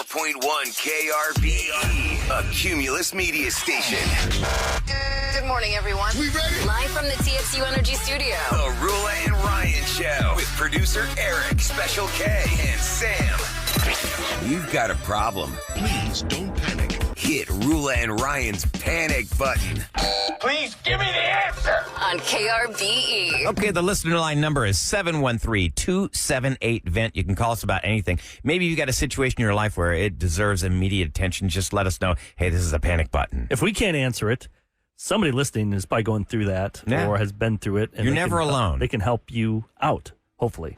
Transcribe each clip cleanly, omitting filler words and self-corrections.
105.1 KRBE, a Cumulus media station. Good morning, everyone. We ready? Live from the TXU Energy Studio. The Roula and Ryan Show with producer Eric, Special K, and Sam. You've got a problem. Please don't panic. Hit Roula and Ryan's panic button. Please give me the answer. On KRBE. Okay, the listener line number is 713-278-VENT. You can call us about anything. Maybe you've got a situation in your life where it deserves immediate attention. Just let us know, hey, this is a panic button. If we can't answer it, somebody listening is probably going through that or has been through it. And you're never alone. They can help you out, hopefully.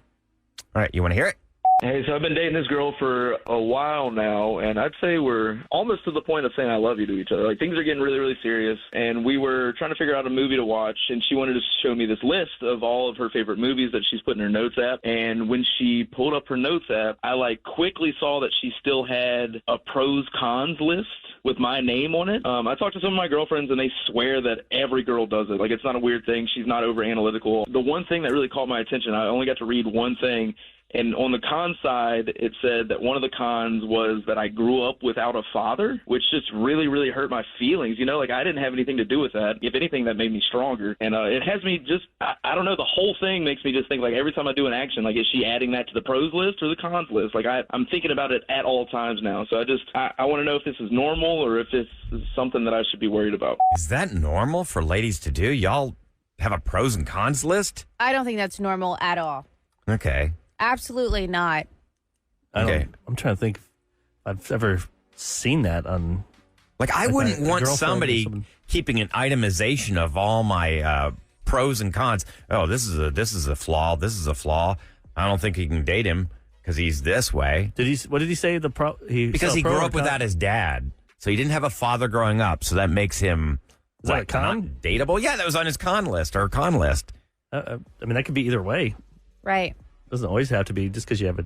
All right, you want to hear it? Hey, so I've been dating this girl for a while now, and I'd say we're almost to the point of saying I love you to each other. Like, things are getting really, really serious, and we were trying to figure out a movie to watch, and she wanted to show me this list of all of her favorite movies that she's put in her notes app. And when she pulled up her notes app, I, quickly saw that she still had a pros-cons list with my name on it. I talked to some of my girlfriends, and they swear that every girl does it. Like, it's not a weird thing. She's not over-analytical. The one thing that really caught my attention, I only got to read one thing, and on the con side, it said that one of the cons was that I grew up without a father, which just really, really hurt my feelings. You know, I didn't have anything to do with that. If anything, that made me stronger. And it has me just, I don't know, the whole thing makes me just think, every time I do an action, is she adding that to the pros list or the cons list? I'm thinking about it at all times now. So I want to know if this is normal or if this is something that I should be worried about. Is that normal for ladies to do? Y'all have a pros and cons list? I don't think that's normal at all. Okay. Absolutely not. I'm trying to think if I've ever seen that on. I wouldn't want somebody keeping an itemization of all my pros and cons. Oh, this is a flaw. This is a flaw. I don't think he can date him because he's this way. What did he say? Because he grew up without his dad, so he didn't have a father growing up. So that makes him that a con? Not dateable. Yeah, that was on his con list or con list. I mean, that could be either way. Right. Doesn't always have to be just because you have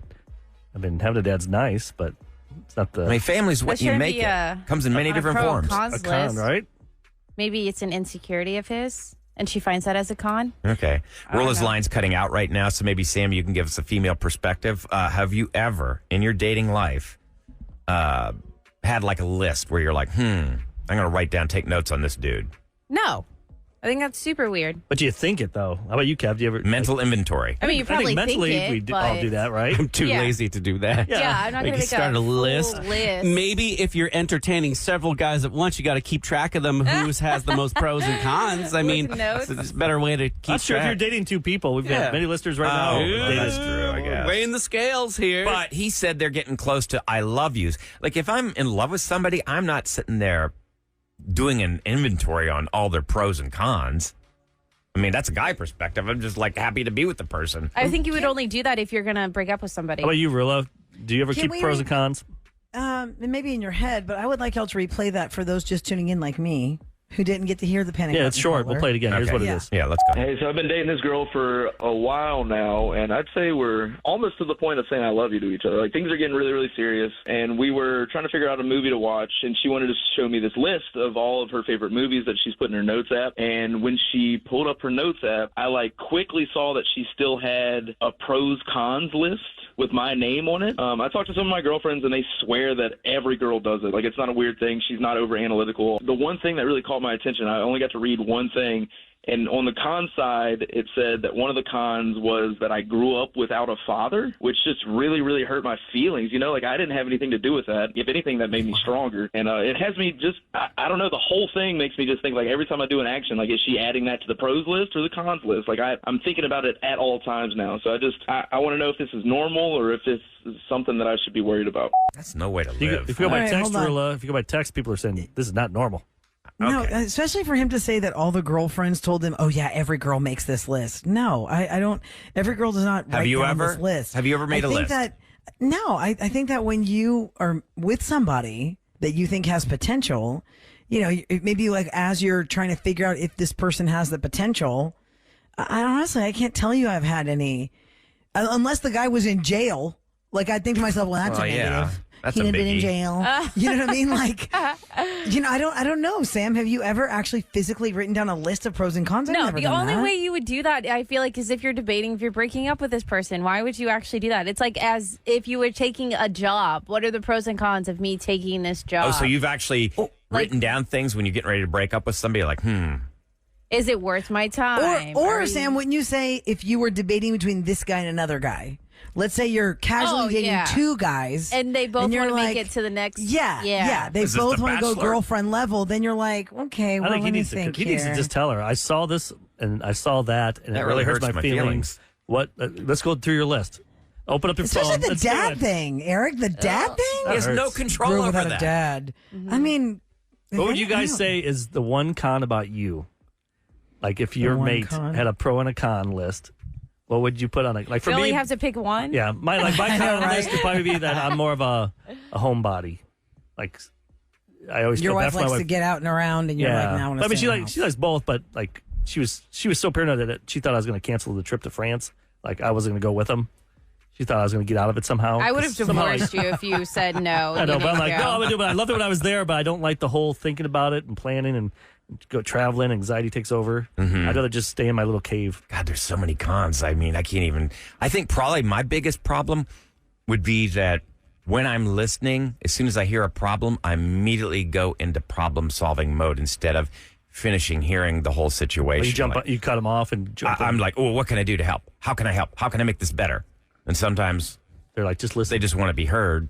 having a dad's nice, but it's not the. I mean, family's what you make it. Comes in many different forms. A con, right? Maybe it's an insecurity of his, and she finds that as a con. Okay. Roula's line's cutting out right now, so maybe, Sam, you can give us a female perspective. Have you ever, in your dating life, had a list where you're like, I'm going to write down, take notes on this dude? No. I think that's super weird. But do you think it, though? How about you, Kev? Do you ever mental inventory? I mean, you probably think mentally it, we all do that, right? I'm too lazy to do that. Yeah, I'm not going to make start a list. Maybe if you're entertaining several guys at once, you got to keep track of them. Who has the most pros and cons? I mean, it's a better way to keep track. Sure, if you're dating two people, we've got many listeners right now. That's true, I guess. Weighing the scales here. But he said they're getting close to I love yous. If I'm in love with somebody, I'm not sitting there doing an inventory on all their pros and cons. I mean, that's a guy perspective. I'm just happy to be with the person. I think you would only do that if you're going to break up with somebody. How about you, Roula? Do you ever keep pros and cons? Maybe in your head, but I would like y'all to replay that for those just tuning in like me who didn't get to hear the panic. Yeah, it's short. Caller. We'll play it again. Here's what it is. Yeah, let's go. Hey, so I've been dating this girl for a while now, and I'd say we're almost to the point of saying I love you to each other. Things are getting really, really serious, and we were trying to figure out a movie to watch, and she wanted to show me this list of all of her favorite movies that she's put in her notes app. And when she pulled up her notes app, I quickly saw that she still had a pros-cons list with my name on it. I talked to some of my girlfriends, and they swear that every girl does it. It's not a weird thing. She's not over-analytical. The one thing that really caught my attention, I only got to read one thing, and on the con side, it said that one of the cons was that I grew up without a father, which just really, really hurt my feelings. You know, I didn't have anything to do with that. If anything, that made me stronger. And it has me just, I don't know, the whole thing makes me just think, every time I do an action, is she adding that to the pros list or the cons list? I'm thinking about it at all times now. So I want to know if this is normal or if this is something that I should be worried about. That's no way to live. If you go by text, Roula, if you go by text, people are saying this is not normal. No, especially for him to say that all the girlfriends told him, "Oh yeah, every girl makes this list." No, I don't. Every girl does not. Write down this list. Have you ever made a list? I think that when you are with somebody that you think has potential, maybe as you're trying to figure out if this person has the potential. I can't tell you I've had any, unless the guy was in jail. I think to myself, well, that's a negative. That's He'd a have been in biggie. jail. You know what I mean? Like, I don't know, Sam. Have you ever actually physically written down a list of pros and cons? I've No, never the done only that. way you would do that, I feel like, is if you're debating if you're breaking up with this person. Why would you actually do that? It's like as if you were taking a job. What are the pros and cons of me taking this job? Oh, so you've actually written down things when you're getting ready to break up with somebody, like, Is it worth my time? Or Sam, wouldn't you say if you were debating between this guy and another guy? Let's say you're casually dating two guys. And they both you're want to like, make it to the next. Yeah. They Is this both The want to go Bachelor? girlfriend level. Then you're like, okay, well, I think let he me needs think to. He needs to here. just tell her. I saw this and I saw that, and That it really hurts hurts my my feelings. feelings. What? Let's go through your list. Open up your phone. Especially the Let's do dad it. thing, Eric. The dad thing? he has no hurts. control Grew over without that. a dad. I mean, What would you guys know. say is the one con about you? Like if your one mate con? had a pro and a con list, what would you put on it? Like for You only me, have to pick one? yeah, my con list would probably be that I'm more of a homebody. Like I always Your feel bad wife for my likes wife. to get out and around, and you're like, now I want to I mean, stay in the house. she likes both, but like she was so paranoid that she thought I was going to cancel the trip to France. Like I wasn't going to go with them. She thought I was going to get out of it somehow. I would have 'Cause somehow, divorced you if you said no. I know, you but I'm didn't like, go. no, I'm gonna do it. I loved it when I was there, but I don't like the whole thinking about it and planning and go traveling. Anxiety takes over. Mm-hmm. I'd rather just stay in my little cave. God, there's so many cons. I mean, I can't even. I think probably my biggest problem would be that when I'm listening, as soon as I hear a problem, I immediately go into problem solving mode instead of finishing hearing the whole situation. You cut them off and jump. I'm like, oh, what can I do to help? How can I help? How can I make this better? And sometimes they're like, just listen. they just want to be heard,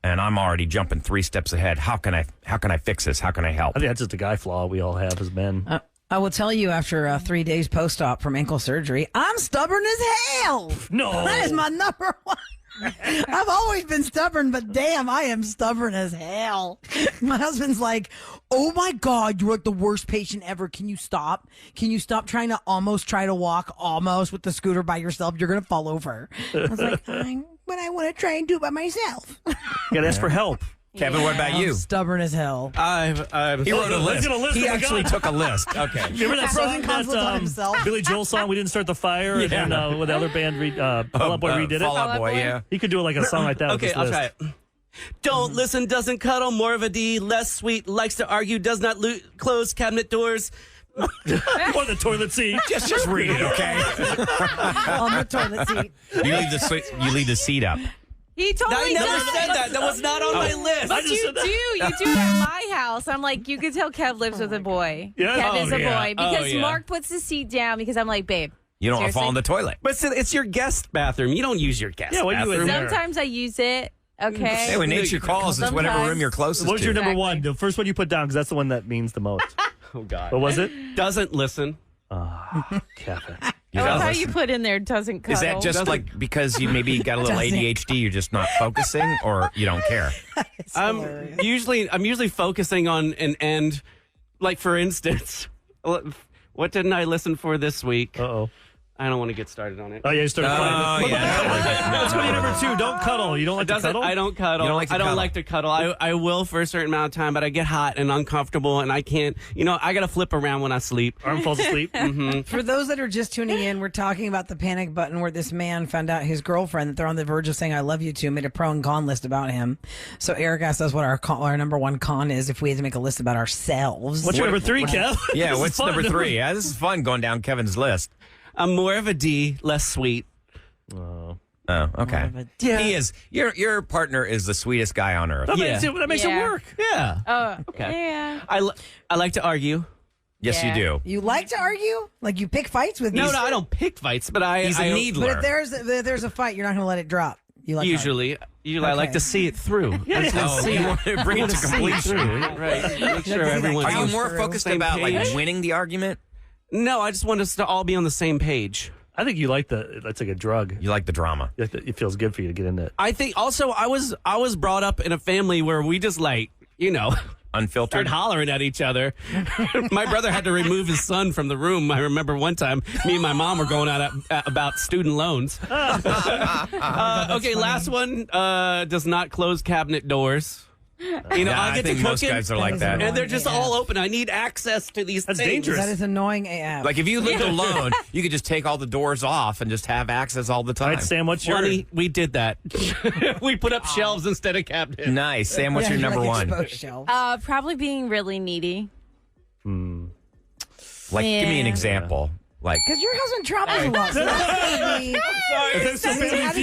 and I'm already jumping 3 steps ahead. How can I fix this? How can I help? I think that's just a guy flaw we all have as men. I will tell you, after 3 days post-op from ankle surgery, I'm stubborn as hell. No. That is my number one. I've always been stubborn, but damn, I am stubborn as hell. My husband's like, oh my God, you're like the worst patient ever. Can you stop? Can you stop trying to almost try to walk almost with the scooter by yourself? You're going to fall over. I was like, fine, but I want to try and do it by myself. You gotta ask for help. Kevin, what about you? I'm stubborn as hell. He wrote a list. He's gonna list He them, actually God. took a list. Okay. Remember that Pros song and cons that on himself. Billy Joel song? We didn't start the fire, and then with the other band, Fall Out Boy redid Fall it. Out Boy, yeah. He could do like a song like that. Okay, with this I'll list. try it. Don't listen, doesn't cuddle, more of a D, less sweet, likes to argue, does not close cabinet doors. Or the toilet seat. Just read it, okay? On the toilet seat. You leave the seat up. He totally I never does. said that. That was not on my list. But just you said that. do it at my house. I'm like, you can tell Kev lives with a boy. Yeah? Kev Oh, is a yeah. boy because Oh, yeah. Mark puts the seat down because I'm like, babe. You don't want to fall in the toilet. But it's your guest bathroom. You don't use your guest Yeah, what are you in bathroom. there? Sometimes I use it. Okay. Hey, when nature calls, it's whatever room you're closest What was to. your number Exactly. one? The first one you put down, because that's the one that means the most. Oh, God. What was it? Doesn't listen. Kevin. You I know, love how listen. you put in there doesn't cuddle. Is that just like because you maybe got a little ADHD, you're just not focusing, or you don't care? I'm usually focusing on an end. Like, for instance, what didn't I listen for this week? Uh-oh. I don't want to get started on it. Oh, yeah, you started crying. That's what you number 2. Don't cuddle. You don't like to cuddle? I don't cuddle. You don't like to I don't cuddle? like to cuddle. I will for a certain amount of time, but I get hot and uncomfortable, and I can't. I got to flip around when I sleep. Arm falls asleep. For those that are just tuning in, we're talking about the panic button where this man found out his girlfriend that they're on the verge of saying I love you to made a pro and con list about him. So Eric asked us what our number one con is if we had to make a list about ourselves. What's your number 3, Kev? Yeah, This is what's fun. number 3? Yeah, this is fun going down Kevin's list. I'm more of a D, less sweet. Oh, okay. Yeah. He is. Your partner is the sweetest guy on earth. That Yeah. makes it work. Yeah. Okay. Yeah. I like to argue. Yes, Yeah. you do. You like to argue? Like you pick fights with me? No, I don't pick fights, but He's a But needler. if there's a fight, you're not going to let it drop. You like Usually I like Okay. to see it through. Oh, you want to bring it to completion. Right. Make sure see that everyone's Are you Comes more through. focused Same about like page? winning the argument? No, I just want us to all be on the same page. I think you like that's like a drug. You like the drama. It feels good for you to get into it. I think also I was brought up in a family where we just Unfiltered. started hollering at each other. My brother had to remove his son from the room. I remember one time me and my mom were going out about student loans. Okay, last one does not close cabinet doors. You know, Yeah, I'll I get think to most cooking, guys are like that. and they're just all open. I need access to these That's things. dangerous. That is annoying AF. Like if you lived alone, you could just take all the doors off and just have access all the time. All right, Sam, what's your... Funny, we did that. We put up shelves instead of cabinets. Nice. Sam, what's your number one? exposed shelves. Probably being really needy. Like, give me an Yeah. example. Like, Because your husband travels a lot. So that's gotta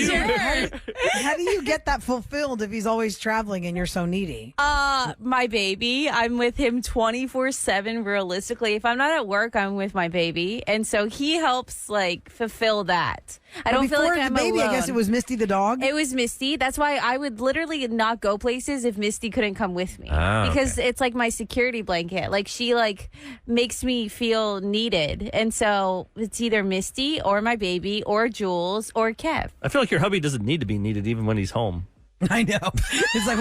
be- how do you get that fulfilled if he's always traveling and you're so needy? My baby. I'm with him 24/7. Realistically, if I'm not at work, I'm with my baby, and so he helps like fulfill that. I don't feel Before like the I'm baby, alone. I guess it was Misty the dog. It was Misty. That's why I would literally not go places if Misty couldn't come with me. Oh, because it's like my security blanket. Like she like makes me feel needed. And so it's either Misty or my baby or Jules or Kev. I feel like your hubby doesn't need to be needed even when he's home. I know. It's like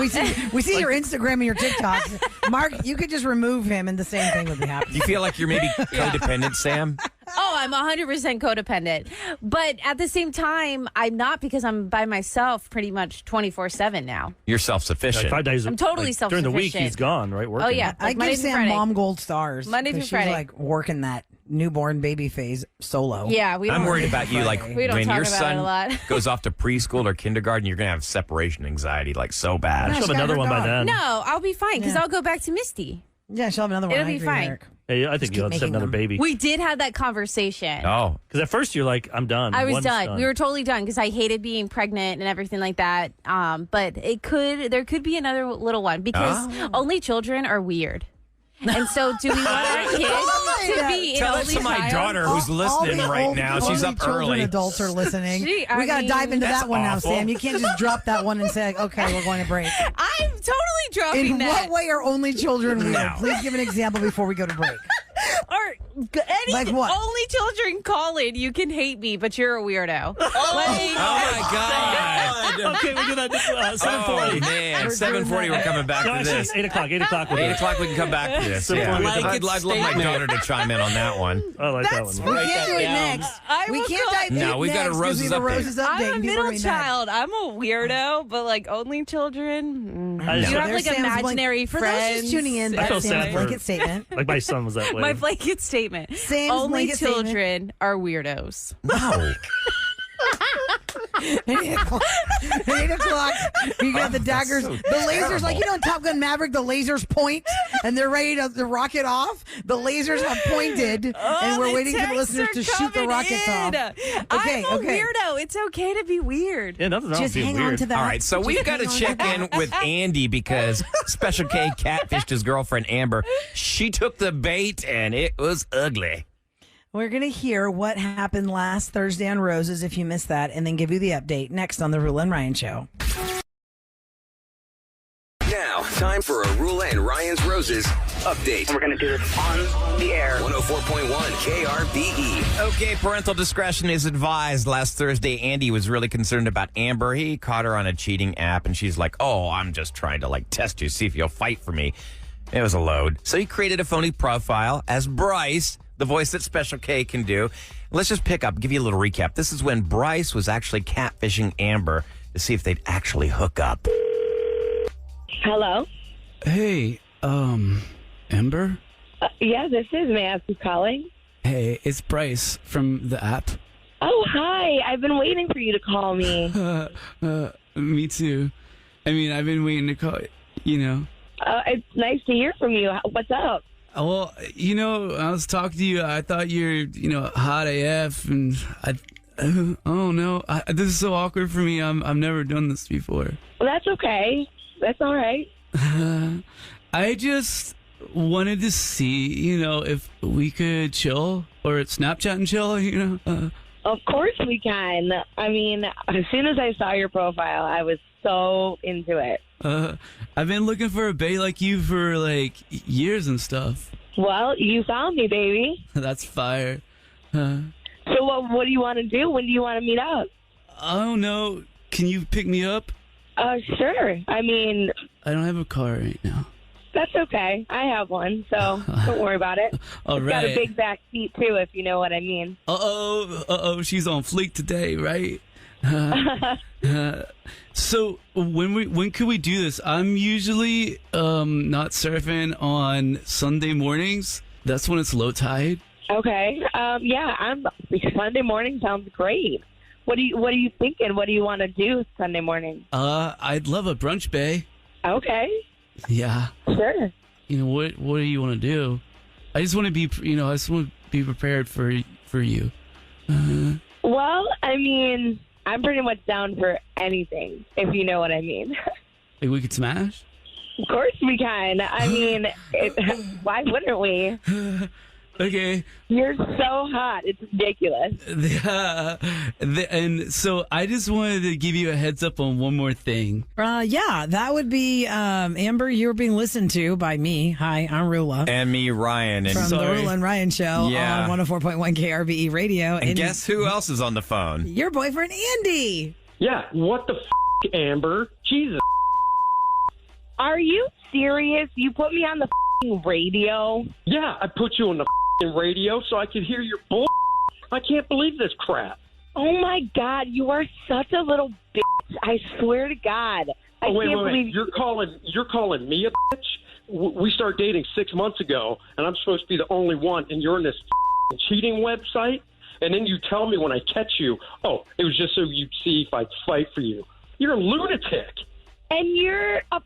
we see your Instagram and your TikToks. Mark, you could just remove him and the same thing would be do happening. you feel like you're maybe codependent, Sam? Oh, I'm 100% codependent. But at the same time, I'm not because I'm by myself pretty much 24/7 now. You're Like self-sufficient. 5 days. I'm totally During the week, self-sufficient. he's gone, right? Working. Oh, yeah. I Like Monday give through Sam Friday. mom gold stars. Monday 'cause through she's Friday. like working that newborn baby phase solo. Yeah, we don't I'm worried about you, like, We don't when talk your about it son a lot. goes off to preschool or kindergarten, you're going to have separation anxiety, like, so bad. Yeah, She'll she's have got another her one by dog. then. No, I'll be fine because Yeah. I'll go back to Misty. Yeah, she'll have another one. It'll I be agree, fine. Eric. Hey, I think keep you'll just have making another them. baby. We did have that conversation. Oh, Because at first you're like, I'm done. I was One's done. We were totally done because I hated being pregnant and everything like that. But there could be another little one because only children are weird. And so, do we want our kids to be tell an that only to my child? daughter who's All listening the right old- now. She's only up children, early. Adults are listening. Gee, we got to dive into That's that one now, awful. Sam. You can't just drop that one and say, like, okay, we're going to break. I'm totally dropping In that. what way are only children weird? No. Please give an example before we go to break. Or any Like what? only children call in. You can hate me, but you're a weirdo. Like, Oh, my God. Okay, we do that. Oh, 7:40. man. 7:40, we're coming back No, to actually, this. it's 8 o'clock. 8 o'clock. 8 o'clock, we can come back to this. So Yeah. blanket I'd love my statement. daughter to chime in on that one. I like that That's one. We can't do it down. next. I We will can't call- dive in No, we got a next 'cause Roses we have a update. Roses update. I'm a and people are middle gonna be mad. child. I'm a weirdo, but like only children. I You just- have There's like Sam's blank- imaginary For friends. those just tuning in, I that's feel Sam's sad for- blanket statement. Like my son was that way. My blanket statement. Sam's only blanket statement. children are weirdos. No. 8 o'clock. 8 o'clock. You got the daggers. so The lasers, terrible. like, you know, in Top Gun Maverick, the lasers point and they're ready to rocket off. The lasers have pointed and we're waiting for the listeners to shoot the rockets off. Okay, I'm a okay. weirdo. It's okay to be weird. Yeah, nothing wrong Just with being hang on weird. to that. All right, so Just we've got to hang on check that. in with Andy because Special K catfished his girlfriend Amber. She took the bait and it was ugly. We're going to hear what happened last Thursday on Roses if you missed that, and then give you the update next on the Roula and Ryan Show. Now, time for a Roula and Ryan's Roses update. We're going to do this on the air. 104.1 KRBE. Okay, parental discretion is advised. Last Thursday, Andy was really concerned about Amber. He caught her on a cheating app, and she's like, oh, I'm just trying to, like, test you, see if you'll fight for me. It was a load. So he created a phony profile as Bryce, the voice that Special K can do. Let's just give you a little recap. This is when Bryce was actually catfishing Amber to see if they'd actually hook up. Hello. Hey, Ember? Yeah, this is. May I ask who's calling? Hey, it's Bryce from the app. Oh, hi. I've been waiting for you to call me. Me too. I mean, I've been waiting to call, you know. It's nice to hear from you. What's up? Well, you know, I was talking to you. I thought you're, you know, hot AF, and oh no, this is so awkward for me. I've never done this before. Well, that's okay. That's all right. I just wanted to see, you know, if we could chill or Snapchat and chill, you know. Of course we can. I mean, as soon as I saw your profile, I was so into it. I've been looking for a bae like you for like years and stuff. Well, you found me, baby. That's fire. So what do you want to do? When do you want to meet up? I don't know. Can you pick me up? Sure. I mean, I don't have a car right now. that's okay. I have one, so don't worry about it. All It's got right. a big back seat, too, if you know what I mean. Uh-oh, she's on fleek today, right? So when could we do this? I'm usually not surfing on Sunday mornings. That's when it's low tide. Okay. Sunday morning sounds great. What are you thinking? What do you want to do Sunday morning? I'd love a brunch bay. Okay. Yeah. Sure. What do you want to do? I just want to be prepared for you. Well, I mean, I'm pretty much down for anything, if you know what I mean. Like we could smash? Of course we can. I mean, why wouldn't we? Okay. You're so hot. It's ridiculous. And so I just wanted to give you a heads up on one more thing. Yeah, that would be Amber. You were being listened to by me. Hi, I'm Roula. And me, Ryan. And From the Roula and Ryan Show Yeah. on 104.1 KRBE Radio. And guess who else is on the phone? Your boyfriend, Andy. Yeah, what the Amber? Jesus. Are you serious? You put me on the radio? Yeah, I put you on the radio so I could hear your bull. I can't believe this crap. Oh my God, you are such a little bitch. I swear to God. I Wait. can't believe You're calling me a bitch? We started dating 6 months ago, and I'm supposed to be the only one, and you're in this cheating website? And then you tell me when I catch you, oh, it was just so you'd see if I'd fight for you. You're a lunatic. And you're a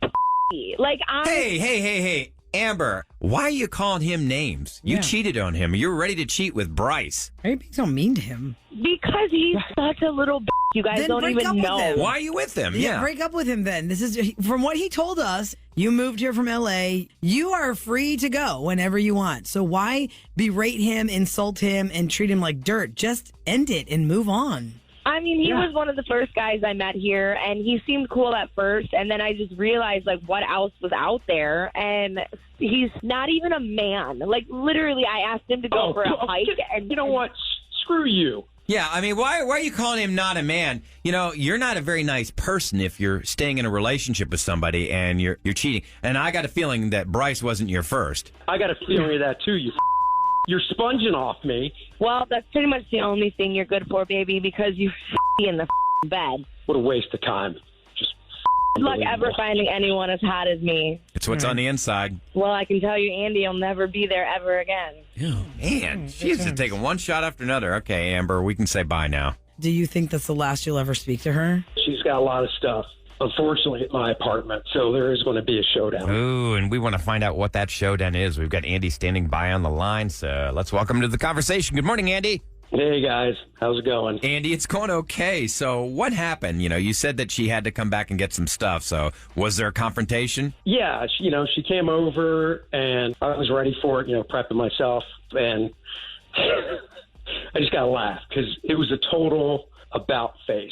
like, I'm... Hey. Amber, why are you calling him names? You cheated on him. You're ready to cheat with Bryce. Why are you being so mean to him? Because he's such a little bitch. You guys Then don't break up even with know. him. Why are you with him? Yeah, break up with him then. This is from what he told us. You moved here from LA. You are free to go whenever you want. So why berate him, insult him, and treat him like dirt? Just end it and move on. I mean, he was one of the first guys I met here, and he seemed cool at first, and then I just realized, like, what else was out there, and he's not even a man. Like, literally, I asked him to go for a hike, and... You know what? Screw you. Yeah, I mean, why are you calling him not a man? You know, you're not a very nice person if you're staying in a relationship with somebody and you're cheating. And I got a feeling that Bryce wasn't your first. I got a feeling of that, too, You're sponging off me. Well, that's pretty much the only thing you're good for, baby, because you in the bed. What a waste of time. Just Good luck ever finding anyone as hot as me. It's what's on the inside. Well, I can tell you, Andy will never be there ever again. Man, she's just taking one shot after another. Okay, Amber, we can say bye now. Do you think that's the last you'll ever speak to her? She's got a lot of stuff, unfortunately, at my apartment, so there is going to be a showdown. Ooh, and we want to find out what that showdown is. We've got Andy standing by on the line, so let's welcome him to the conversation. Good morning, Andy. Hey, guys. How's it going? Andy, it's going okay. So what happened? You know, you said that she had to come back and get some stuff, so was there a confrontation? Yeah, she came over, and I was ready for it, prepping myself, and I just got to laugh because it was a total about face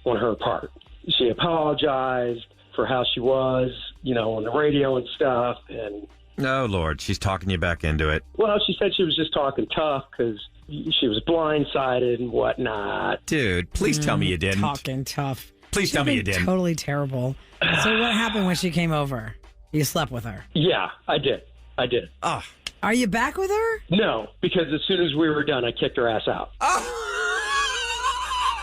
on her part. She apologized for how she was, on the radio and stuff. And oh, Lord, she's talking you back into it. Well, she said she was just talking tough because she was blindsided and whatnot. Dude, please tell me you didn't. Talking tough. Please tell me you didn't. Totally terrible. So what happened when she came over? You slept with her? Yeah, I did. Oh. Are you back with her? No, because as soon as we were done, I kicked her ass out.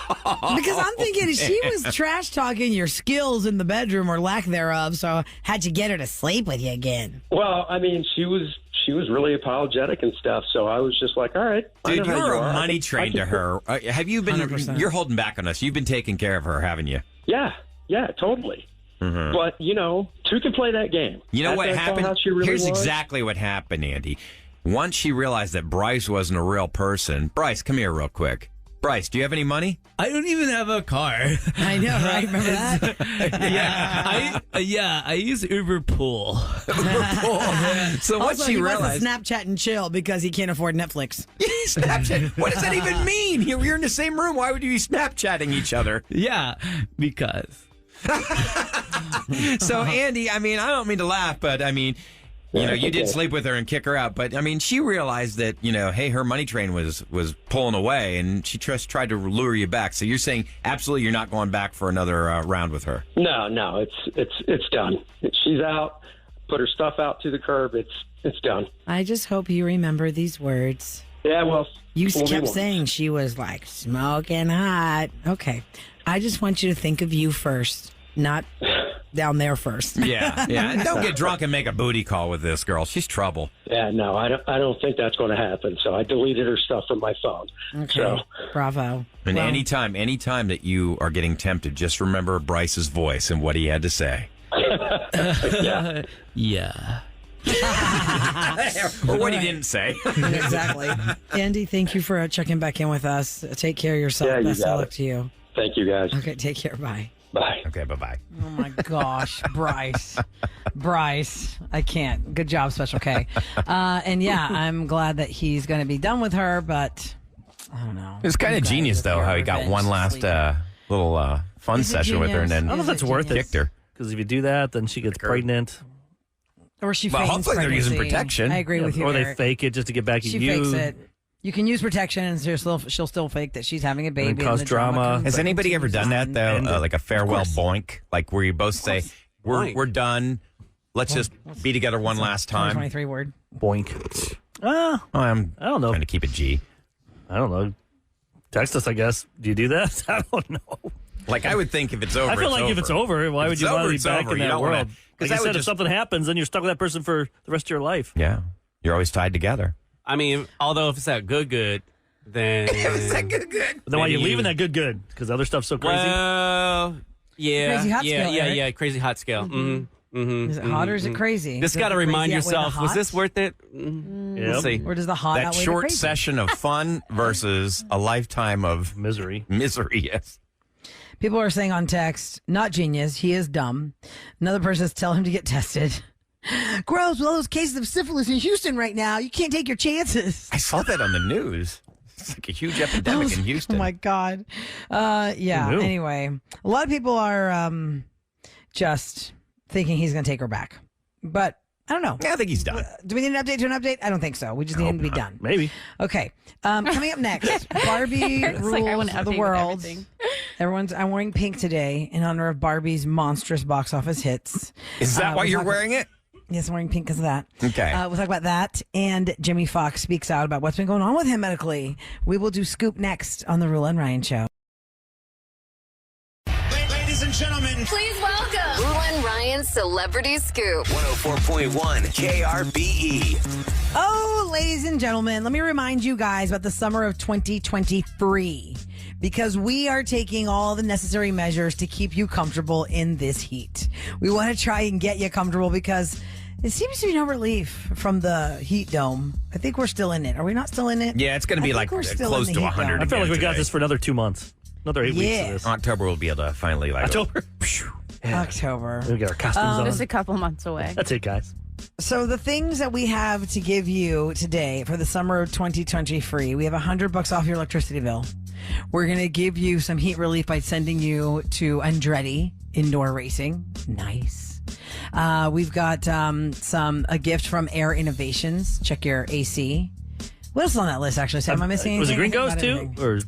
Because I'm thinking she was trash talking your skills in the bedroom or lack thereof, so how'd you get her to sleep with you again? Well, I mean, she was really apologetic and stuff, so I was just like, all right. Dude, you're a money train to her. Have you been, 100%. You're holding back on us. You've been taking care of her, haven't you? Yeah, totally. Mm-hmm. But, two can play that game. You know what happened? How she really Here's was. exactly what happened, Andy. Once she realized that Bryce wasn't a real person, Bryce, come here real quick. Bryce, do you have any money? I don't even have a car. I know, right? Remember that? I use Uber Pool. So what Also, she he realized... wasn't Snapchat and chill because he can't afford Netflix. Snapchat? What does that even mean? You're in the same room. Why would you be Snapchatting each other? Yeah, because... So, Andy, I mean, I don't mean to laugh, but I mean... you did sleep with her and kick her out, but I mean, she realized that, hey, her money train was pulling away, and she just tried to lure you back. So you're saying absolutely you're not going back for another round with her? No, it's done. She's out. Put her stuff out to the curb. It's done. I just hope you remember these words. Yeah, well, You kept saying she was like smoking hot. Okay. I just want you to think of you first, not down there first. Yeah. And don't get drunk and make a booty call with this girl. She's trouble. Yeah, no, I don't think that's going to happen. So I deleted her stuff from my phone. Okay. So, bravo. And Well, anytime that you are getting tempted, just remember Bryce's voice and what he had to say. Yeah. Or what he didn't say. exactly. Andy, thank you for checking back in with us. Take care of yourself. Yeah, you Best of got luck it. to you. thank you, guys. Okay, take care. Bye. Bye. Okay, bye-bye. Oh my gosh, Bryce, I can't. Good job, Special K. And yeah, I'm glad that he's going to be done with her, but I don't know. It was kind of genius, though, how he got one last little fun Is it session with her and genius? then I don't know if that's worth it. kicked her. Because if you do that, then she gets pregnant. Or she Well, feigns hopefully they're using pregnancy. protection. I agree with you, Or they Eric. fake it just to get back at She you. fakes it. You can use protection, and she'll still fake that she's having a baby. And cause the drama drama. comes Has and anybody ever continues done that, on. though? And- Like a farewell boink? Like where you both say, Boink. we're done. Let's just be together one last time. 2023 word. Boink. Oh, I don't know. trying to keep it G. I don't know. Text us, I guess. Do you do that? I don't know. Like I would think if it's over, I feel like if it's over, why If would it's you want over, to be it's back over. in You that don't wanna- world? 'cause Like that I would said, if just- something happens, then you're stuck with that person for the rest of your life. Yeah, you're always tied together. I mean, although if it's that good, then good. But then why are you Maybe leaving you- that good? Because other stuff's so crazy. Well, yeah, Crazy hot scale, Eric. yeah, crazy hot scale. Is it hot or is it crazy? Just Does got to the crazy remind outweigh the yourself: was hot? this worth it? Yep. We'll see. Or does the hot That outweigh the short crazy? session of fun versus a lifetime of Misery. misery. Yes. People are saying on text, not genius, he is dumb. Another person says, tell him to get tested. Gross, with all those cases of syphilis in Houston right now, you can't take your chances. I saw that on the news. It's like a huge epidemic in Houston. Oh my God. Yeah, Who knew? anyway. A lot of people are just thinking he's going to take her back. But I don't know. Yeah, I think he's done. Do we need an update to an update? I don't think so. We just need him to be done. Maybe. Okay. Coming up next, Barbie Eric's rules like, I want to the update with world. everything. I'm wearing pink today in honor of Barbie's monstrous box office hits. Is that why we'll you're talk- wearing it? Yes, I'm wearing pink because of that. Okay. We'll talk about that. And Jimmy Fox speaks out about what's been going on with him medically. We will do Scoop next on the Roula and Ryan Show. Ladies and gentlemen, Please welcome Roula and Ryan's Celebrity Scoop. 104.1 KRBE. Oh, ladies and gentlemen, let me remind you guys about the summer of 2023 because we are taking all the necessary measures to keep you comfortable in this heat. We want to try and get you comfortable because it seems to be no relief from the heat dome. I think we're still in it. Are we not still in it? Yeah, it's going to be I like think we're still close in the to heat 100. dome. I feel like we got today. this for another 2 months. Another 8 weeks Yeah. of this. October will be able to finally like October. October. We'll get our costumes Just on. a couple months away. That's it, guys. So the things that we have to give you today for the summer of 2023, we have $100 off your electricity bill. We're going to give you some heat relief by sending you to Andretti Indoor Racing. Nice. We've got a gift from Air Innovations. Check your AC. What else is on that list, actually? Sam, am I missing Was it anything? Gringos I think too? about anything. Or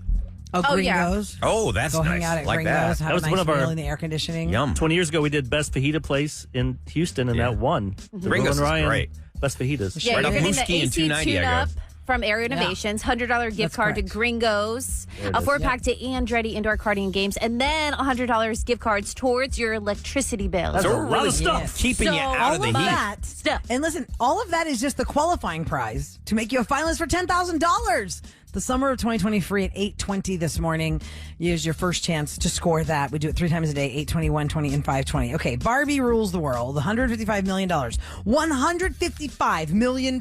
Oh, yeah. Gringos. Oh, that's Go nice. hang out at like Gringos. that. Have was a nice one of our- meal in the air conditioning. Yum. 20 years ago, we did Best Fajita Place in Houston, and Yeah. that won. Gringos is Ryan, great. Best Fajitas. Yeah, Right you're off getting the Mooski and AC 290, I tune-up guess. from Air Innovations, $100 gift That's card correct. to Gringos, a 4-pack to Andretti Indoor Karting Games, and then $100 gift cards towards your electricity bill. That's So a we're lot really of stuff. keeping So you out all of the of heat. that Stuff. And listen, all of that is just the qualifying prize to make you a finalist for $10,000. The summer of 2023 at 8:20 this morning is your first chance to score that. We do it 3 times a day, 8:20, 1:20, and 5:20. Okay, Barbie rules the world. $155 million. $155 million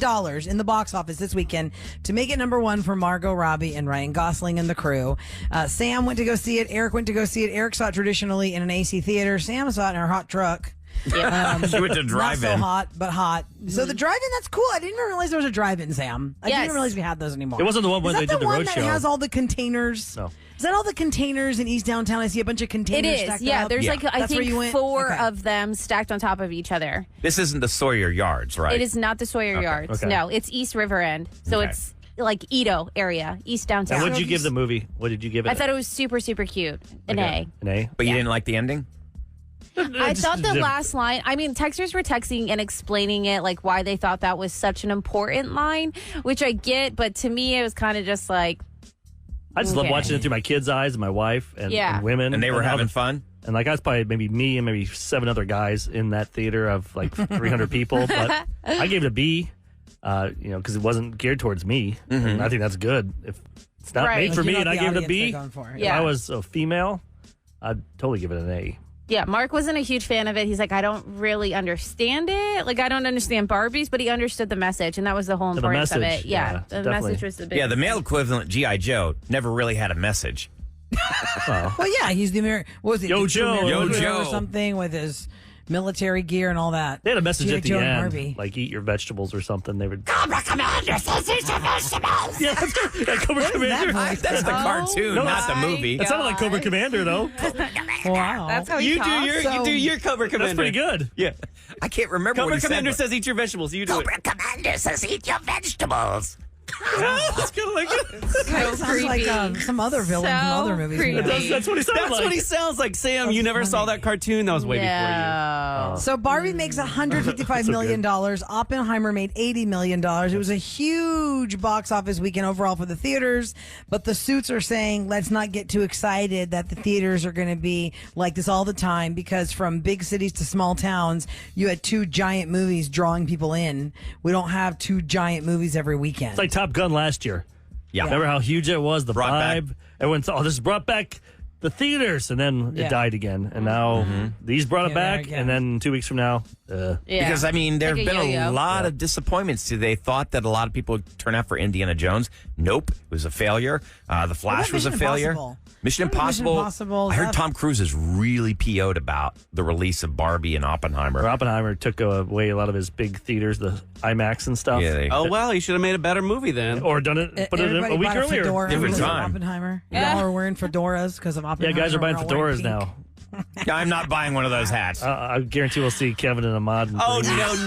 in the box office this weekend to make it number one for Margot Robbie and Ryan Gosling and the crew. Sam went to go see it. Eric went to go see it. Eric saw it traditionally in an AC theater. Sam saw it in her hot truck. She went to Not so drive-in. hot, but hot. So the drive-in, that's cool. I didn't even realize there was a drive-in, Sam. I Yes. didn't realize we had those anymore. It wasn't the one when Is they that did the one road that show. has all the containers? No. Is that all the containers in East Downtown? I see a bunch of It containers is. stacked Yeah, up. there's Yeah. like, I That's where think you went? 4 Okay. of them stacked on top of each other. This isn't the Sawyer Yards, right? It is not the Sawyer Yards. okay. No, it's East River End. So Okay. it's like Edo area, East Downtown. And what did you give the movie? What did you give it? I thought it was super, super cute. An A. An A? But you didn't like the ending? I thought the last line, I mean, texters were texting and explaining it, like why they thought that was such an important line, which I get, but to me, it was kind of just like, I just love watching it through my kids' eyes and my wife and women. And they were having fun? And like I was probably maybe me and maybe 7 other guys in that theater of like 300 people. But I gave it a B, because it wasn't geared towards me. And I think that's good. If it's not made for me and I gave it a B, if I was a female, I'd totally give it an A. Yeah, Mark wasn't a huge fan of it. He's like, I don't really understand it. Like, I don't understand Barbies, but he understood the message, and that was the whole importance of it. Yeah, the message was the big. Yeah, the male equivalent, G.I. Joe, never really had a message. Well, yeah, he's the American. What was it? Yo Joe. Yo Joe. Or something with his military gear and all that. They had a message at the Joe end, Barbie. like eat your vegetables or something. They would. Cobra Commander says eat your vegetables. Yeah, Cobra Commander. That's the cartoon, not the movie. That sounded like Cobra Commander, though. Wow, that's how you do your Cobra Commander. That's pretty good. Yeah, I can't remember. Cobra what he Commander said, says eat your vegetables. You do it. Cobra Commander says eat your vegetables. That's kind of like it. That sounds like some other villain from other movies. That's what he sounds like. That's what he sounds like. Sam, you never saw that cartoon? That was way before you. So Barbie makes $155 million. Oppenheimer made $80 million. It was a huge box office weekend overall for the theaters. But the suits are saying, let's not get too excited that the theaters are going to be like this all the time, because from big cities to small towns, you had 2 giant movies drawing people in. We don't have 2 giant movies every weekend. It's like Top Gun last year. Yeah. Remember how huge it was? The vibe. Everyone thought, this brought back the theaters, and then it died again. And now these brought it back, and then 2 weeks from now, Because, I mean, there have been yo-yo. a lot of disappointments. They thought that a lot of people would turn out for Indiana Jones. Nope. It was a failure. The Flash was a failure. Mission Impossible. I heard Tom Cruise is really PO'd about the release of Barbie and Oppenheimer. Oppenheimer took away a lot of his big theaters, the IMAX and stuff. Yeah, Well, he should have made a better movie then. Or done it, put it in a week earlier. Different time. Oppenheimer. Y'all are wearing fedoras because of Oppenheimer. Yeah, guys are buying fedoras now. I'm not buying one of those hats. I guarantee we'll see Kevin and Ahmad. Oh,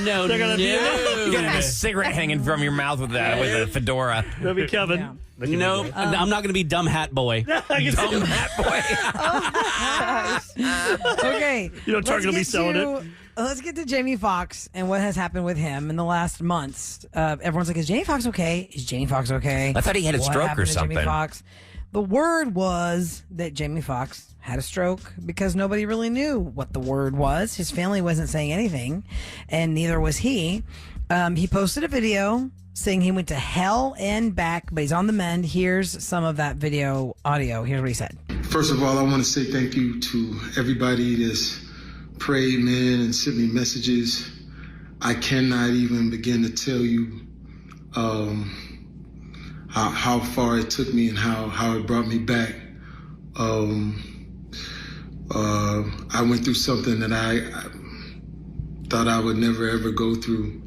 no. They're gonna be You're gonna have a cigarette hanging from your mouth with a fedora. That'll be Kevin. Yeah. Nope. I'm not going to be dumb hat boy. Dumb hat boy. Okay. You know, Target will be selling it. Let's get to Jamie Foxx and what has happened with him in the last months. Everyone's like, is Jamie Foxx okay? Is Jamie Foxx okay? I thought he had a What stroke happened or to Jamie something. Foxx? The word was that Jamie Foxx had a stroke because nobody really knew what the word was. His family wasn't saying anything, and neither was he. He posted a video saying he went to hell and back, but he's on the mend. Here's some of that video audio. Here's what he said. First of all, I want to say thank you to everybody that's prayed, man, and sent me messages. I cannot even begin to tell you how far it took me and how it brought me back. I went through something that I thought I would never, ever go through.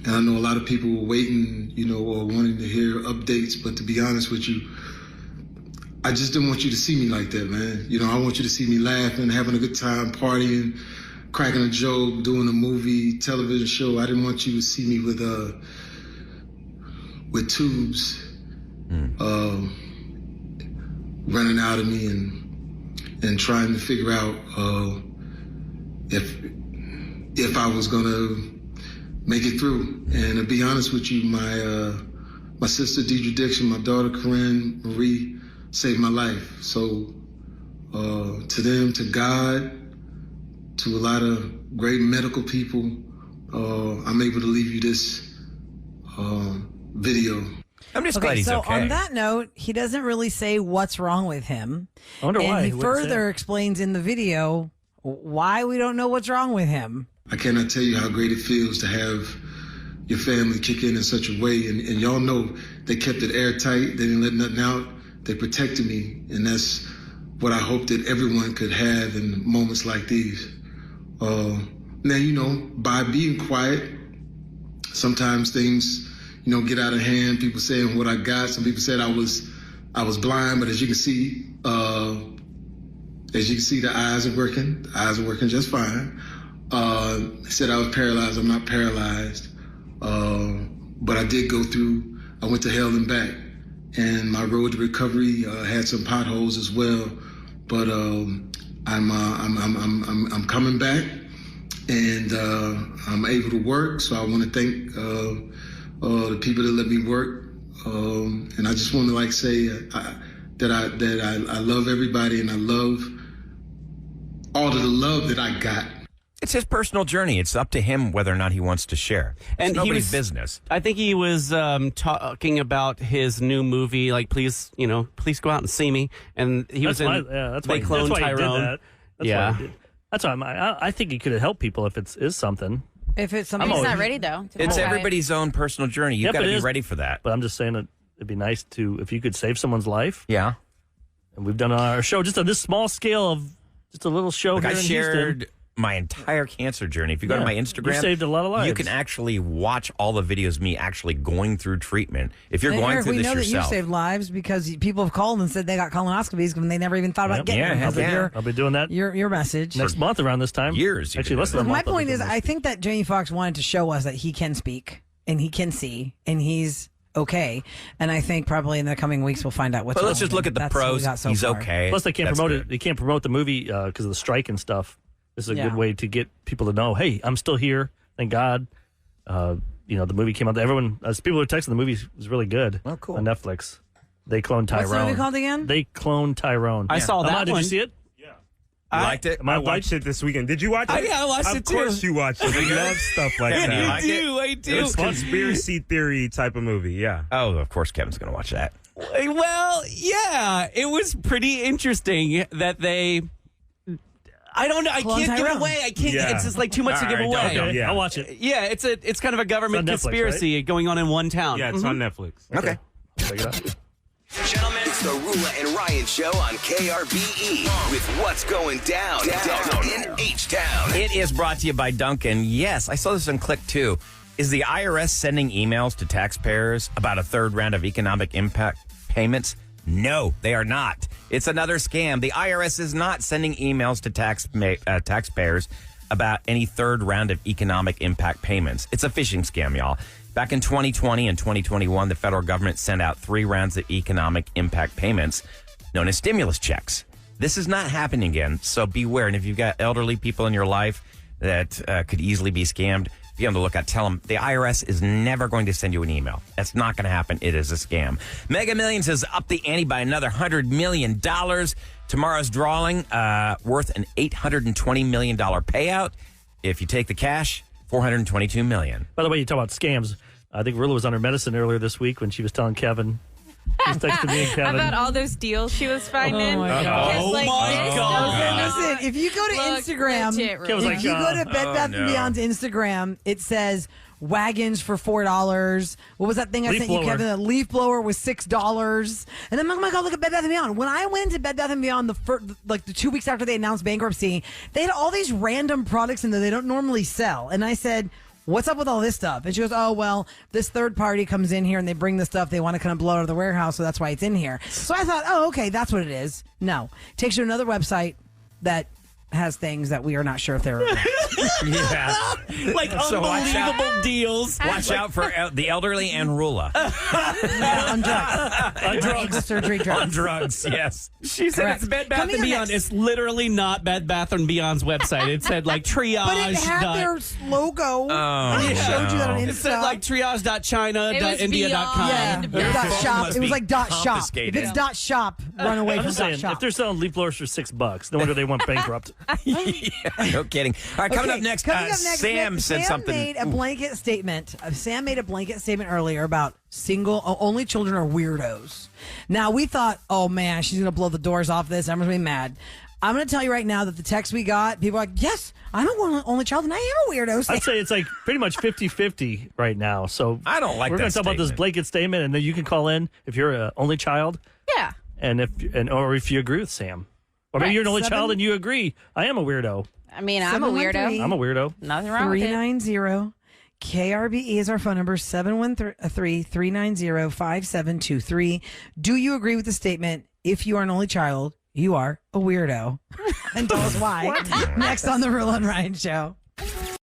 And I know a lot of people were waiting, or wanting to hear updates. But to be honest with you, I just didn't want you to see me like that, man. I want you to see me laughing, having a good time, partying, cracking a joke, doing a movie, television show. I didn't want you to see me with tubes running out of me and trying to figure out if I was gonna make it through. And to be honest with you, my sister Deidre Dixon, my daughter Corinne Marie saved my life. So to them, to God, to a lot of great medical people, I'm able to leave you this video. I'm just glad he's okay. On that note, he doesn't really say what's wrong with him. I wonder why. And he further explains in the video why we don't know what's wrong with him. I cannot tell you how great it feels to have your family kick in such a way. And y'all know they kept it airtight. They didn't let nothing out. They protected me. And that's what I hope that everyone could have in moments like these. Now, by being quiet, sometimes things, get out of hand. People saying what I got. Some people said I was blind, but as you can see, the eyes are working. The eyes are working just fine. They said I was paralyzed. I'm not paralyzed. But I did go through, I went to hell and back. And my road to recovery had some potholes as well. But I'm coming back, and I'm able to work. So I want to thank the people that let me work. And I just want to like say that I love everybody, and I love all of the love that I got. It's his personal journey. It's up to him whether or not he wants to share. It's And nobody's business. I think he was talking about his new movie, like, please go out and see me. And he was in. That's they why, cloned that's why Tyrone. He did that. That's why he did. That's why I think he could have helped people if it is something. If it's something, He's not ready though. It's everybody's own personal journey. You've got to be ready for that. But I'm just saying that it'd be nice if you could save someone's life. Yeah. And we've done on our show just on this small scale of just a little show Look, here I in shared Houston. my entire cancer journey. If you go to my Instagram, you saved a lot of lives. You can actually watch all the videos of me actually going through treatment. If you're And going Eric, through we this know yourself. that you saved lives because people have called and said they got colonoscopies when they never even thought about getting them. Because of I'll be doing that your message next month around this time. Years. Actually, less than a My month. point is, I think that Jamie Foxx wanted to show us that he can speak and he can see and he's okay. And I think probably in the coming weeks we'll find out what's. But let's just look at the That's what we pros. got so He's far. okay. Plus, they can't That's promote good. it. They can't promote the movie because of the strike and stuff. This is a Yeah. good way to get people to know, hey, I'm still here. Thank God. The movie came out. Everyone, as people were texting, the movie was really good. Oh, cool. On Netflix. They cloned Tyrone. What's the movie called again? They cloned Tyrone. I saw that Ahmad, Did one. you see it? You liked it? I watched it this weekend. Did you watch it? Yeah, I watched it too. Of course you watched it. We love stuff like that. I do. It's conspiracy theory type of movie, yeah. Oh, of course Kevin's going to watch that. Well, yeah, it was pretty interesting that they. I don't know. I Clone can't give it Tyrone. away. I can't. Yeah. It's just like too much All to give right, away. don't. Yeah. I'll watch it. Yeah, it's kind of a government It's on Netflix, conspiracy going on in one town. Yeah, it's on Netflix. Okay. Check it out. Gentlemen, it's the Roula and Ryan Show on KRBE with what's going down in H-Town. It is brought to you by Duncan. Yes, I saw this on Click too. Is the IRS sending emails to taxpayers about a third round of economic impact payments? No, they are not. It's another scam. The IRS is not sending emails to taxpayers about any third round of economic impact payments. It's a phishing scam, y'all. Back in 2020 and 2021, the federal government sent out 3 rounds of economic impact payments known as stimulus checks. This is not happening again, so beware. And if you've got elderly people in your life that could easily be scammed, be on the lookout. Tell them the IRS is never going to send you an email. That's not going to happen. It is a scam. Mega Millions has upped the ante by another $100 million. Tomorrow's drawing worth an $820 million payout. If you take the cash, $422 million. By the way, you talk about scams. I think Roula was on her medicine earlier this week when she was telling Kevin. She was texting me and Kevin. About all those deals she was finding. Oh, my God. It's like, this does Listen, if you go to look Instagram, legit, Kevin's if like, you go to Bed Bath no. & Beyond's Instagram, it says wagons for $4. What was that thing I Leaf sent you, blower. Kevin? A leaf blower was $6. And I'm like, oh my God, look at Bed Bath & Beyond. When I went into Bed Bath & Beyond the 2 weeks after they announced bankruptcy, they had all these random products in there they don't normally sell. And I said, what's up with all this stuff? And she goes, oh, well, this third party comes in here and they bring the stuff they want to kind of blow out of the warehouse, so that's why it's in here. So I thought, oh, okay, that's what it is. No. Takes you to another website that has things that we are not sure if they're Yeah. Like So watch out. unbelievable deals. Watch out for the elderly and Roula. on drugs. On drugs. Ankle surgery drugs. On drugs, yes. She said Correct. it's Bed Bath Coming and up Beyond. next- It's literally not Bed Bath and Beyond's website. It said like triage. But it had their logo. I showed you that on Insta. It said like triage.china.india.com. yeah, Their dot phone shop. must It was be like dot shop. If confiscated. it's dot shop, run away I'm from just dot saying, shop. if they're selling leaf blowers for $6, no wonder they went bankrupt. No kidding. All right, coming Okay, up next, Sam said something. made a blanket statement. Sam made a blanket statement earlier about only children are weirdos. Now we thought, oh man, she's gonna blow the doors off this. I'm gonna be mad. I'm gonna tell you right now that the text we got, people are like, yes, I'm an only child and I am a weirdo. I'd say it's like pretty much 50-50 right now. So I don't like we're that going to talk about this statement. blanket statement, and then you can call in if you're an only child, Yeah. or if you agree with Sam, or maybe Right. you're an only 7 child and you agree. I am a weirdo. I mean, I'm a weirdo. I'm a weirdo. Nothing wrong with it. 390 KRBE is our phone number, 713-390-5723. Do you agree with the statement, if you are an only child, you are a weirdo? And tell us why. Next on the Roula and Ryan Show.